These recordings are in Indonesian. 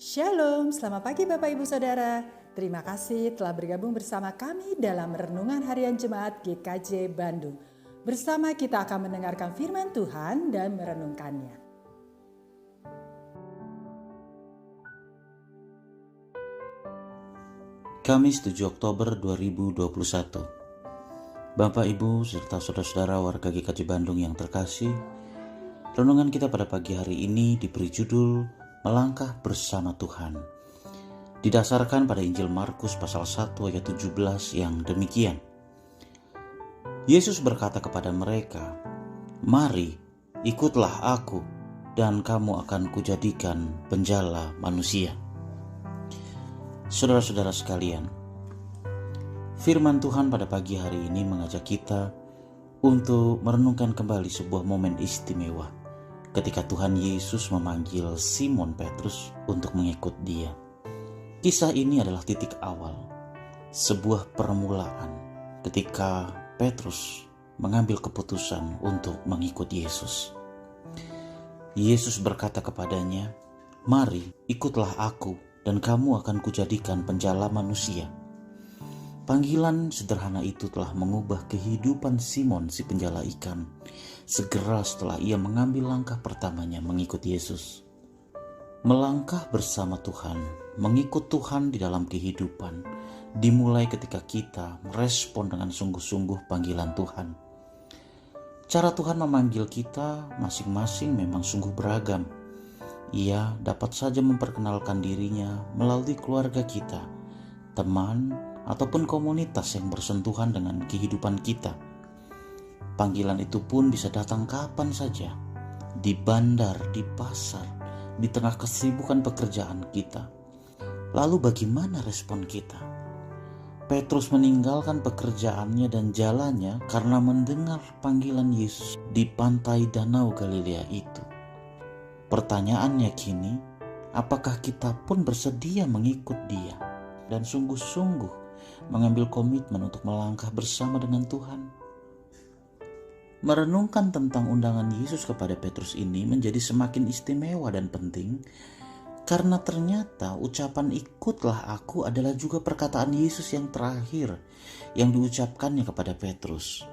Shalom, selamat pagi Bapak Ibu Saudara. Terima kasih telah bergabung bersama kami dalam Renungan Harian Jemaat GKJ Bandung. Bersama kita akan mendengarkan firman Tuhan dan merenungkannya. Kamis 7 Oktober 2021. Bapak Ibu serta saudara-saudara warga GKJ Bandung yang terkasih, renungan kita pada pagi hari ini diberi judul Melangkah Bersama Tuhan. Didasarkan pada Injil Markus pasal 1 ayat 17 yang demikian. Yesus berkata kepada mereka, "Mari, ikutlah aku, dan kamu akan kujadikan penjala manusia." Saudara-saudara sekalian, firman Tuhan pada pagi hari ini mengajak kita untuk merenungkan kembali sebuah momen istimewa ketika Tuhan Yesus memanggil Simon Petrus untuk mengikut Dia. Kisah ini adalah titik awal, sebuah permulaan ketika Petrus mengambil keputusan untuk mengikut Yesus. Yesus berkata kepadanya, "Mari, ikutlah aku, dan kamu akan kujadikan penjala manusia." Panggilan sederhana itu telah mengubah kehidupan Simon si penjala ikan segera setelah ia mengambil langkah pertamanya mengikut Yesus. Melangkah bersama Tuhan, mengikut Tuhan di dalam kehidupan, dimulai ketika kita merespon dengan sungguh-sungguh panggilan Tuhan. Cara Tuhan memanggil kita masing-masing memang sungguh beragam. Ia dapat saja memperkenalkan dirinya melalui keluarga kita, teman, ataupun komunitas yang bersentuhan dengan kehidupan kita. Panggilan itu pun bisa datang kapan saja, di bandar, di pasar, di tengah kesibukan pekerjaan kita. Lalu bagaimana respon kita? Petrus meninggalkan pekerjaannya dan jalannya karena mendengar panggilan Yesus di pantai Danau Galilea itu. Pertanyaannya kini, apakah kita pun bersedia mengikut Dia dan sungguh-sungguh mengambil komitmen untuk melangkah bersama dengan Tuhan? Merenungkan tentang undangan Yesus kepada Petrus ini menjadi semakin istimewa dan penting karena ternyata ucapan "ikutlah aku" adalah juga perkataan Yesus yang terakhir yang diucapkannya kepada Petrus.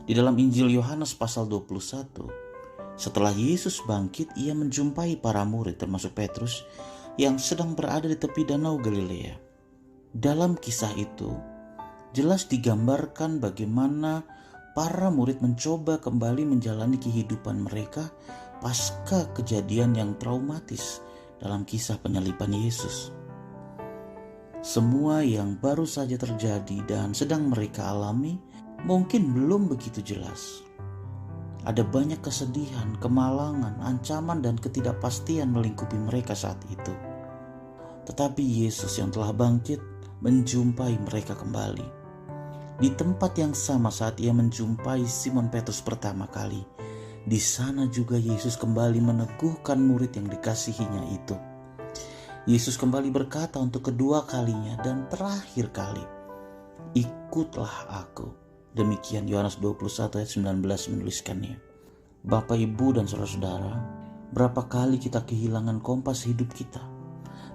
Di dalam Injil Yohanes pasal 21, setelah Yesus bangkit, ia menjumpai para murid termasuk Petrus yang sedang berada di tepi Danau Galilea. Dalam kisah itu, jelas digambarkan bagaimana para murid mencoba kembali menjalani kehidupan mereka pasca kejadian yang traumatis dalam kisah penyaliban Yesus. Semua yang baru saja terjadi dan sedang mereka alami mungkin belum begitu jelas. Ada banyak kesedihan, kemalangan, ancaman, dan ketidakpastian melingkupi mereka saat itu. Tetapi Yesus yang telah bangkit menjumpai mereka kembali. Di tempat yang sama saat ia menjumpai Simon Petrus pertama kali, di sana juga Yesus kembali meneguhkan murid yang dikasihinya itu. Yesus kembali berkata untuk kedua kalinya dan terakhir kali, "Ikutlah aku." Demikian Yohanes 21 ayat 19 menuliskannya. Bapak, Ibu, dan saudara-saudara, berapa kali kita kehilangan kompas hidup kita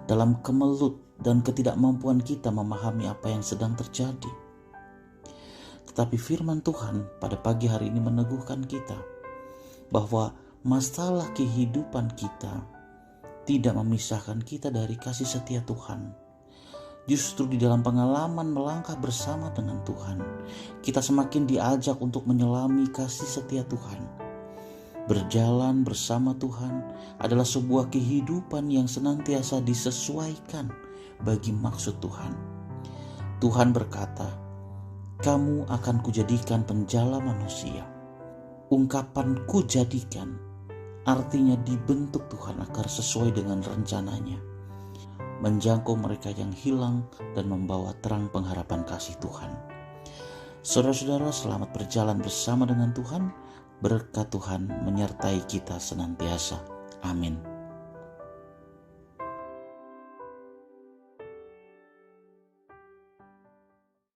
dalam kemelut dan ketidakmampuan kita memahami apa yang sedang terjadi. Tetapi firman Tuhan pada pagi hari ini meneguhkan kita bahwa masalah kehidupan kita tidak memisahkan kita dari kasih setia Tuhan. Justru di dalam pengalaman melangkah bersama dengan Tuhan, kita semakin diajak untuk menyelami kasih setia Tuhan. Berjalan bersama Tuhan adalah sebuah kehidupan yang senantiasa disesuaikan bagi maksud Tuhan. Tuhan berkata, "Kamu akan kujadikan penjala manusia." Ungkapan "kujadikan" artinya dibentuk Tuhan agar sesuai dengan rencananya, menjangkau mereka yang hilang dan membawa terang pengharapan kasih Tuhan. Saudara-saudara, selamat berjalan bersama dengan Tuhan. Berkat Tuhan menyertai kita senantiasa. Amin.